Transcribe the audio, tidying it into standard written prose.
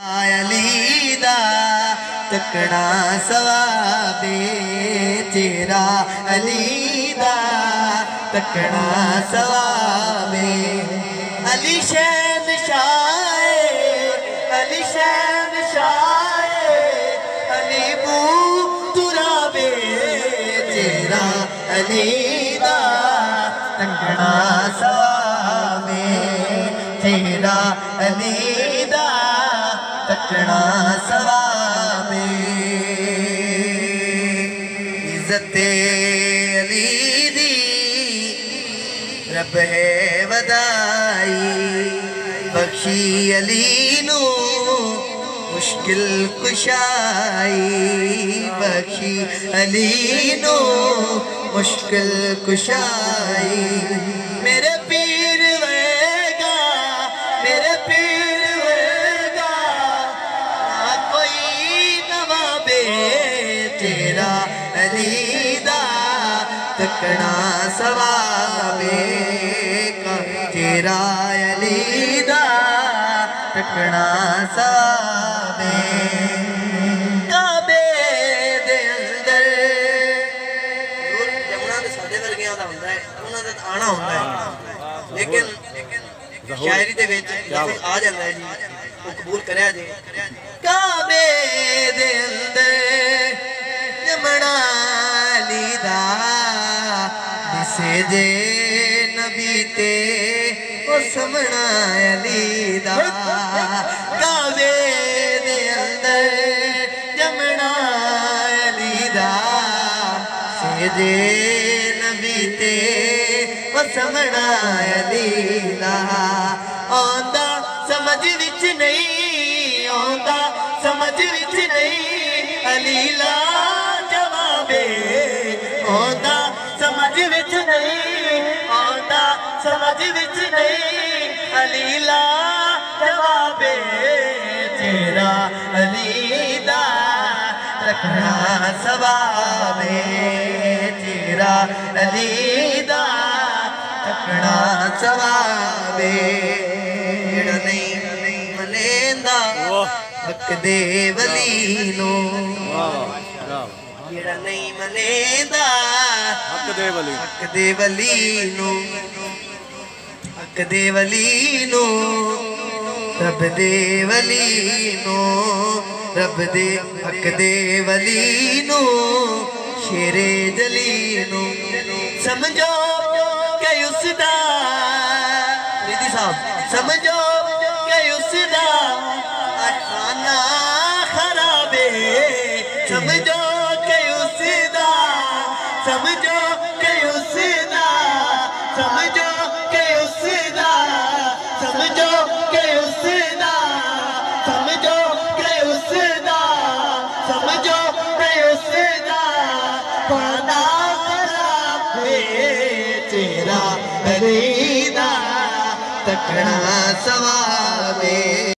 अली दा तकना सवाबे तेरा अली दा तकना सवाबे अली शहंशाह अली शहंशाह अली बू तुराबे तेरा अली दा तकना सवाबे तेरा अली दा तकना सवाबे इज्जते अली दी रब है वदाई बख्शी अली नू मुश्किल कुशाई बख्शी अली नू मुश्किल कुशाई मेरे पीर वेगा मेरे पीर वेगा ना कोई नवाबे तेरा अली दा तकना सवाबे तेरा अली दा तकना सवाबे काबे दे अंदर जमुना दे सादे वर्गियां दा हुंदा है उन्हां दा आना हुंदा है लेकिन शायरी दे विच आ जांदा है जी वो कबूल करया जे काबे दे अंदर जमुना अली दा दिसे जे नबी ते ओ समना अली दा काबे दे अंदर जमुना अली दा से जे नबी ते ओ समना अली दा आंदा समझ विच नहीं आंदा समझ विच नहीं अली ला जवाबे आंदा समझ विच नहीं आंदा समझ विच नहीं अली ला जवाबे तेरा अली दा तकना सवाबे तेरा अली दा तकना सवाबे जेड़ा नहीं मनेंदा हक दे वली नो जेड़ा नहीं मनेंदा हक दे वली नो हक दे वली नो रब दे वली नो रब दे हक दे वली नो शेरे जली नो समझो के उसदा रिदी साहब समझो के उसदा अठाना खराबे समझो के उसदा समझो के उसदा समझो के उसदा समझो के उसदा समझो के उसदा समझो के उसदा खाना खराबे तेरा अली दा तकना सवाबे।